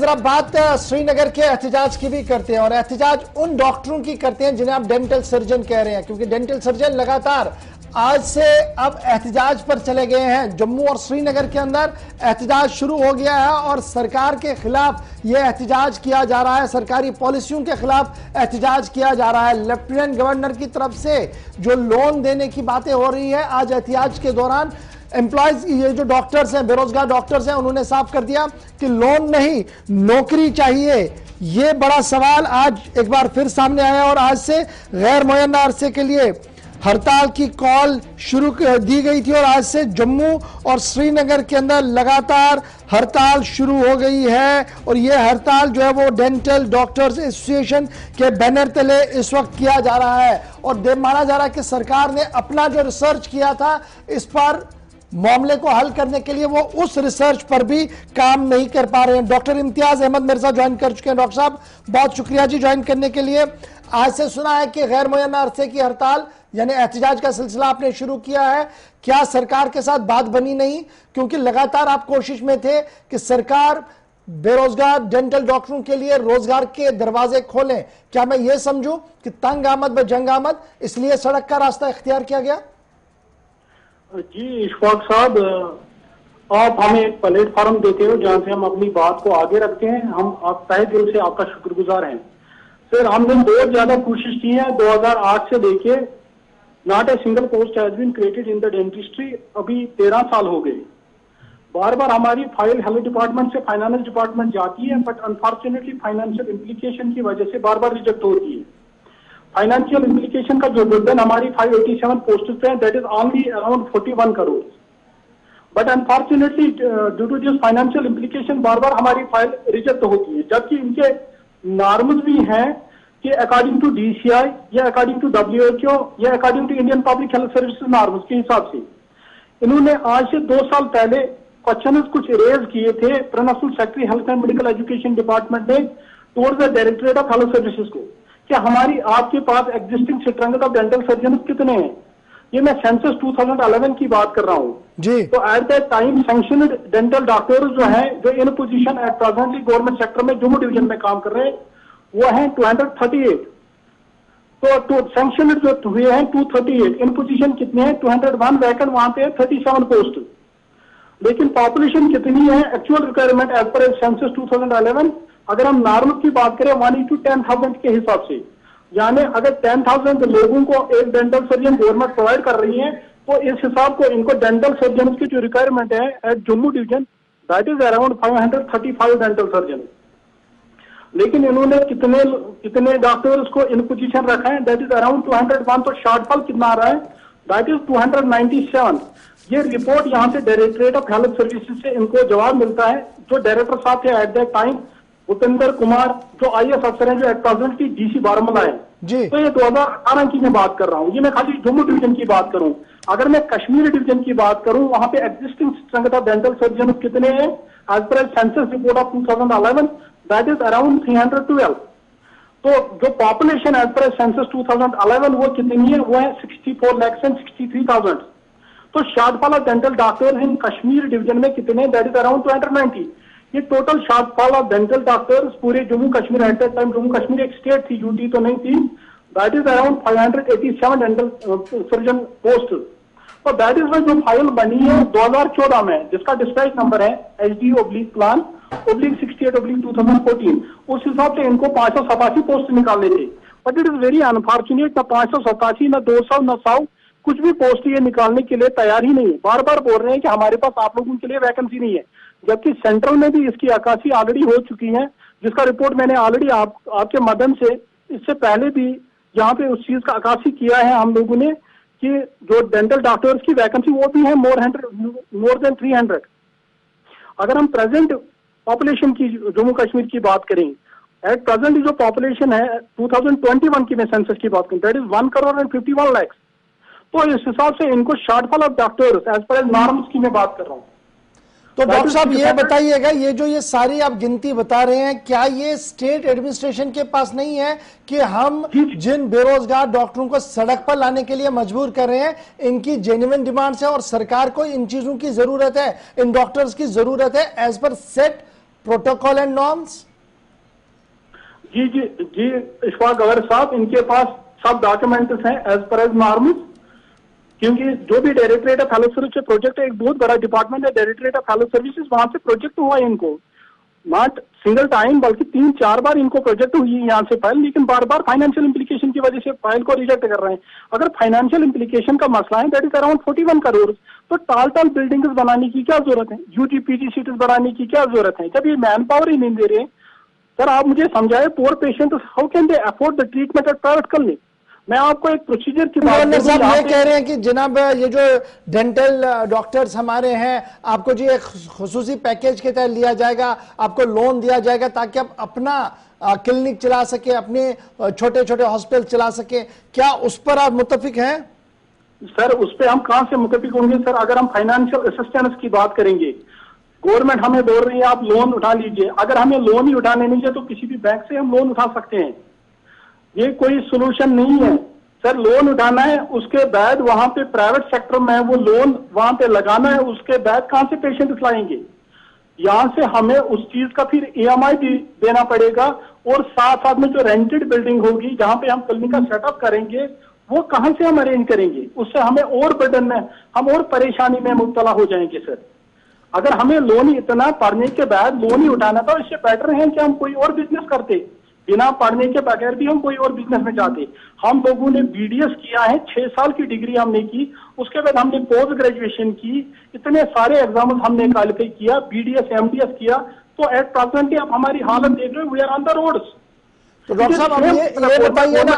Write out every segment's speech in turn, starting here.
जरा बात श्रीनगर के एहतजाज की भी करते हैं, और एहतजाज उन डॉक्टरों की करते हैं जिन्हें आप डेंटल सर्जन कह रहे हैं, क्योंकि डेंटल सर्जन लगातार आज से अब एहतजाज पर चले गए हैं। जम्मू और श्रीनगर के अंदर एहतजाज शुरू हो गया है और सरकार के खिलाफ यह एहतजाज किया जा रहा है, सरकारी पॉलिसियों के खिलाफ एहतजाज किया जा रहा है। लेफ्टिनेंट गवर्नर की तरफ से जो लोन देने की बातें हो रही है, आज एहतजाज के दौरान एम्प्लॉयज, ये जो डॉक्टर्स हैं, बेरोजगार डॉक्टर्स हैं, उन्होंने साफ कर दिया कि लोन नहीं, नौकरी चाहिए। ये बड़ा सवाल आज एक बार फिर सामने आया और आज से गैर मुयन्ना अरसे के लिए हड़ताल की कॉल शुरू दी गई थी और आज से जम्मू और श्रीनगर के अंदर लगातार हड़ताल शुरू हो गई है। और यह हड़ताल जो है वो डेंटल डॉक्टर्स एसोसिएशन के बैनर तले इस वक्त किया जा रहा है। और माना जा रहा है कि सरकार ने अपना जो रिसर्च किया था इस पर मामले को हल करने के लिए वो उस रिसर्च पर भी काम नहीं कर पा रहे हैं। डॉक्टर इम्तियाज अहमद मिर्जा ज्वाइन कर चुके हैं। डॉक्टर साहब बहुत शुक्रिया जी ज्वाइन करने के लिए। आज से सुना है कि गैर मुयन्ना अरसे की हड़ताल यानी एहतजाज का सिलसिला आपने शुरू किया है, क्या सरकार के साथ बात बनी नहीं? क्योंकि लगातार आप कोशिश में थे कि सरकार बेरोजगार डेंटल डॉक्टरों के लिए रोजगार के दरवाजे खोलें। क्या मैं ये समझूं कि तंग आमद व जंग आमद इसलिए सड़क का रास्ता इख्तियार किया गया? जी इशफाक साहब, आप हमें एक प्लेटफॉर्म देते हो जहां से हम अपनी बात को आगे रखते हैं। हम आप तहे दिल से आपका शुक्रगुजार हैं। सर, हमने बहुत ज्यादा कोशिश की है 2008 से लेके, not a single post has been created in the dentistry. अभी 13 साल हो गए। बार बार हमारी फाइल हेल्थ डिपार्टमेंट से फाइनेंस डिपार्टमेंट जाती है, बट अनफॉर्चुनेटली फाइनेंशियल इम्प्लीकेशन की वजह से बार बार रिजेक्ट होती है। फाइनेंशियल इम्प्लीकेशन का जो बर्डन हमारी 587 पोस्ट पे है, that is only around 41 crore. But unfortunately due to this financial implication बार बार हमारी फाइल रिजेक्ट होती है, जबकि इनके नॉर्म्स भी हैं कि अकॉर्डिंग टू DCI या अकॉर्डिंग टू WHO या according to Indian public health services norms के हिसाब से इन्होंने आज से 2 साल पहले क्वेश्चन कुछ रेज किए थे principal secretary health and medical education department ने towards the directorate of health services को, कि हमारी आपके पास existing strength of dental surgeon कितने हैं। ये मैं सेंसस 2011 की बात कर रहा हूँ जी। तो at that time sanctioned dental doctors जो हैं, जो in position at presently government sector में जम्मू डिवीजन में काम कर रहे हैं, वो हैं 238। तो सैंक्शनड जो हुए हैं 238, इन पोजीशन कितने हैं 201, वैकेंट वहां पे 37 पोस्ट। लेकिन पॉपुलेशन कितनी है actual requirement as per census 2011, अगर हम नॉर्मल की बात करें 1:10,000 के हिसाब से, यानी अगर 10,000 लोगों को एक डेंटल सर्जन गवर्नमेंट प्रोवाइड कर रही है, तो इस हिसाब को इनको डेंटल सर्जन की जो रिक्वायरमेंट है at Jammu division, that is around 535 dental surgeon. लेकिन इन्होंने कितने डॉक्टर्स को इन पोजीशन रखा है, दैट इज अराउंड 201। तो शॉर्टफॉल कितना आ रहा है, दैट इज 297। ये रिपोर्ट यहाँ से डायरेक्टरेट ऑफ हेल्थ सर्विसेज से इनको जवाब मिलता है। जो डायरेक्टर साहब थे eight that time Bhupendra Kumar, जो IAS अफसर हैं, जो एट प्रेजेंट की DC बारामूला है जी। तो ये 2018 की मैं बात कर रहा हूँ, ये मैं खाली जम्मू डिवीजन की बात करूँ। अगर मैं कश्मीर डिवीजन की बात करूँ, वहां पे existing strength of dental surgeon कितने हैं as per census report of 2011, that is around 312। तो जो पॉपुलेशन एज पर सेंसस 2011 वो कितनी है, वो है 64,63,000। तो shortfall of dental doctors in Kashmir division में कितने, दैट इज अराउंड 290। ये total shortfall of dental doctors पूरे Jammu Kashmir at that time, Jammu Kashmir एक स्टेट थी, यूटी तो नहीं थी, that is around 587 dental surgeon post. तो दैट इज जो फाइल बनी है 2014 में, जिसका डिस्पैच नंबर है HD/Plan/68/2014, उस हिसाब से इनको 587 पोस्ट निकालने थे। But it is very unfortunate, ना 587 ना 200 ना 100 कुछ भी पोस्ट ये निकालने के लिए तैयार ही नहीं है। बार बार बोल रहे हैं कि हमारे पास आप लोगों के लिए वैकेंसी नहीं है, जबकि सेंट्रल में भी इसकी अक्कासी ऑलरेडी हो चुकी है, जिसका रिपोर्ट मैंने ऑलरेडी आपके माध्यम से इससे पहले भी यहाँ पे उस चीज का अक्कासी किया है हम लोगों ने, कि जो डेंटल डॉक्टर्स की वैकेंसी वो भी है मोर देन 300। अगर हम प्रेजेंट पॉपुलेशन की जम्मू कश्मीर की बात करें, एट प्रेजेंट जो पॉपुलेशन है 2021 की मैं सेंसस की बात करूं, दैट इज 1,51 लाख। तो इस हिसाब से इनको shortfall of doctors as per as norms की मैं बात कर रहा हूं। तो डॉक्टर साहब ये बताइएगा, ये जो ये सारी आप गिनती बता रहे हैं, क्या ये स्टेट एडमिनिस्ट्रेशन के पास नहीं है कि हम जिन बेरोजगार डॉक्टरों को सड़क पर लाने के लिए मजबूर कर रहे हैं, इनकी जेन्युइन डिमांड्स है और सरकार को इन चीजों की जरूरत है, इन डॉक्टर्स की जरूरत है as per set protocol and norms? जी जी जी इशफाक गवर साहब, इनके पास सब डॉक्यूमेंट्स हैं एज पर एज नॉर्म्स, क्योंकि जो भी directorate of health service project है, एक बहुत बड़ा डिपार्टमेंट है डायरेक्टरेट ऑफ हेल्थ सर्विसेज, वहां से प्रोजेक्ट हुआ है इनको, नॉट सिंगल टाइम बल्कि 3-4 बार इनको प्रोजेक्ट हुई है यहाँ से फाइल, लेकिन बार बार फाइनेंशियल इंप्लीकेशन की वजह से फाइल को रिजेक्ट कर रहे हैं। अगर फाइनेंशियल इंप्लीकेशन का मसला है दैट इज अराउंड 41 करोड़, तो टाल टाल बिल्डिंग्स बनाने की क्या जरूरत है, यूटी पीजी सीट्स बनाने की क्या जरूरत है, जब ये मैन पावर ही नहीं दे रहे। सर आप मुझे समझाए, poor patient how can they afford the treatment at private clinic. मैं आपको एक प्रोसीजर की बात गवर्नर साहब ये कह रहे हैं कि जनाब ये जो डेंटल डॉक्टर्स हमारे हैं, आपको जी एक खुसूसी पैकेज के तहत लिया जाएगा, आपको लोन दिया जाएगा ताकि आप अपना क्लिनिक चला सके, अपने छोटे छोटे हॉस्पिटल चला सके, क्या उस पर आप मुत्तफिक हैं? सर उस पर हम कहां से मुत्तफिक होंगे सर, अगर हम फाइनेंशियल असिस्टेंस की बात करेंगे, गवर्नमेंट हमें बोल रही है आप लोन उठा लीजिए, अगर हमें लोन ही उठाने नहीं है तो किसी भी बैंक से हम लोन उठा सकते हैं, ये कोई सोल्यूशन नहीं है। सर लोन उठाना है, उसके बाद वहां पे प्राइवेट सेक्टर में वो लोन वहां पे लगाना है, उसके बाद कहां से पेशेंट लाएंगे, यहां से हमें उस चीज का फिर ईएमआई भी देना पड़ेगा, और साथ साथ में जो रेंटेड बिल्डिंग होगी जहां पे हम क्लिनिक का सेटअप करेंगे वो कहां से हम अरेंज करेंगे, उससे हमें और बर्डन में, हम और परेशानी में मुब्तला हो जाएंगे। सर अगर हमें लोन ही इतना पढ़ने के बाद लोन ही उठाना था, इससे बेटर है कि हम कोई और बिजनेस करते, बिना पढ़ने के बगैर भी हम कोई और बिजनेस में जाते। हम लोगों ने बीडीएस किया है, 6 साल की डिग्री हमने की, उसके बाद हमने पोस्ट ग्रेजुएशन की, इतने सारे एग्जाम हमने क्वालिफाई किया, बीडीएस एमडीएस किया, तो एट प्रेजेंट आप हमारी हालत देख रहे हो, we are on the roads. तो डॉक्टर साहब अब ये बताइए ना,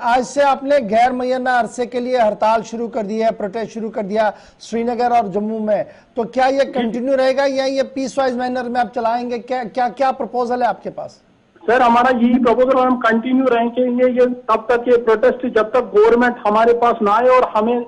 आज से आपने गैर मुय्यना अरसे के लिए हड़ताल शुरू कर दी है, प्रोटेस्ट शुरू कर दिया श्रीनगर और जम्मू में, तो क्या ये कंटिन्यू रहेगा या ये पीस वाइज मैनर में आप चलाएंगे? क्या क्या प्रपोजल है आपके पास? सर हमारा यही प्रपोजल, हम कंटिन्यू रहेंगे ये तब तक, ये प्रोटेस्ट जब तक गवर्नमेंट हमारे पास ना आए और हमें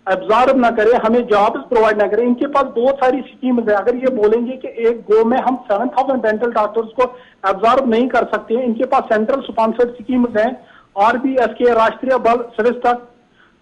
एब्जॉर्ब ना करे, हमें जॉब्स प्रोवाइड ना करे। इनके पास बहुत सारी स्कीम्स है, अगर ये बोलेंगे कि एक गो में हम 7000 डेंटल डॉक्टर्स को एब्जॉर्ब नहीं कर सकते हैं, इनके पास सेंट्रल स्पॉन्सर्ड स्कीम्स हैं, RBSK राष्ट्रीय बल सविस्ता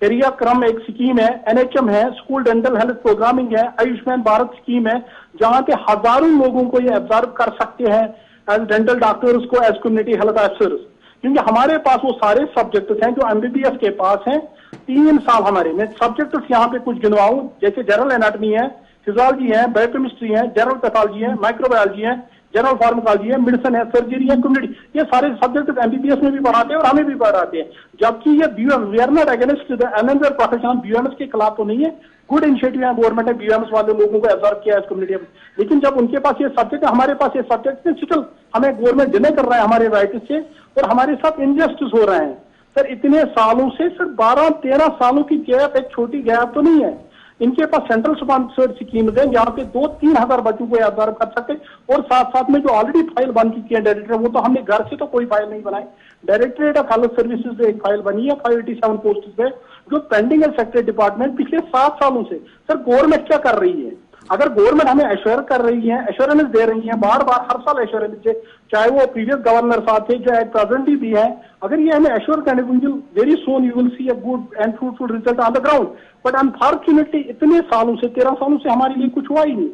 एरिया क्रम एक स्कीम है, NHM है, स्कूल डेंटल हेल्थ प्रोग्रामिंग है, आयुष्मान भारत स्कीम है, जहां पे हजारों लोगों को ये एब्जॉर्ब कर सकते हैं एज डेंटल डॉक्टर्स को, एज कम्युनिटी हेल्थ ऑफिसर्स, क्योंकि हमारे पास वो सारे सब्जेक्ट्स हैं जो MBBS के पास हैं। 3 साल हमारे में सब्जेक्ट्स यहाँ पे कुछ गिनवाऊं, जैसे जनरल एनाटमी है, फिजियोलॉजी है, बायोकेमिस्ट्री है, जनरल पैथोलॉजी है, माइक्रोबायोलॉजी है, जनरल फार्माकोलॉजी है, मेडिसिन है, सर्जरी है, कम्युनिटी, ये सारे सब्जेक्ट MBBS में भी पढ़ाते हैं और हमें भी पढ़ाते हैं। जबकि ये we are not against the another profession, BUMS के खिलाफ तो नहीं है, गुड इनिशिएटिव है गवर्नमेंट ने BUMS वाले लोगों को एब्जॉर्ब किया है कम्युनिटी में, लेकिन जब उनके पास ये सब्जेक्ट है, हमारे पास ये सब्जेक्ट है, स्टिल हमें गवर्नमेंट डिले कर रहा है हमारे राइट से, और हमारे साथ इनजस्टिस हो रहा है। सर इतने सालों से, सर 12-13 सालों की गैप, एक छोटी गैप तो नहीं है। इनके पास सेंट्रल स्पॉन्सर्ड स्कीम्स हैं, यहाँ पे 2-3 हजार बच्चों को एब्जॉर्ब कर सकते, और साथ साथ में जो ऑलरेडी फाइल बन चुकी है डायरेक्टर, वो तो हमने घर से तो कोई फाइल नहीं बनाई, डायरेक्टरेट ऑफ हेल्थ सर्विसेज पे एक फाइल बनी है 587 पोस्ट पे, जो पेंडिंग है सेक्रेटरी डिपार्टमेंट पिछले 7 सालों से। सर गवर्नमेंट क्या कर रही है? अगर गवर्नमेंट हमें एश्योर कर रही है, एश्योरेंस दे रही है, बार बार हर साल एश्योरेंस दे, चाहे वो प्रीवियस गवर्नर साथ थे जो एट प्रेजेंट भी है, अगर ये हमें एश्योर करने को, very soon you will see a good and fruitful result on the ground, but unfortunately इतने सालों से, 13 सालों से हमारे लिए कुछ हुआ ही नहीं।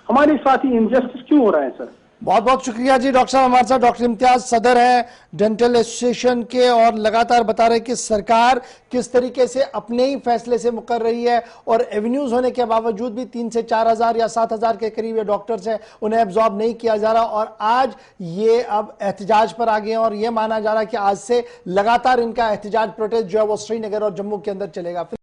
हमारे साथ ही इनजस्टिस क्यों हो रहा है? सर बहुत बहुत शुक्रिया जी डॉक्टर साहब। हमारे साथ डॉक्टर इम्तियाज सदर हैं डेंटल एसोसिएशन के, और लगातार बता रहे कि सरकार किस तरीके से अपने ही फैसले से मुकर रही है, और एवेन्यूज होने के बावजूद भी 3 से 4 हजार या 7 हजार के करीब ये डॉक्टर्स हैं, उन्हें एब्जॉर्ब नहीं किया जा रहा, और आज ये अब एहतजाज पर आ गए हैं, और ये माना जा रहा है कि आज से लगातार इनका एहतजाज प्रोटेस्ट जो है वो श्रीनगर और जम्मू के अंदर चलेगा।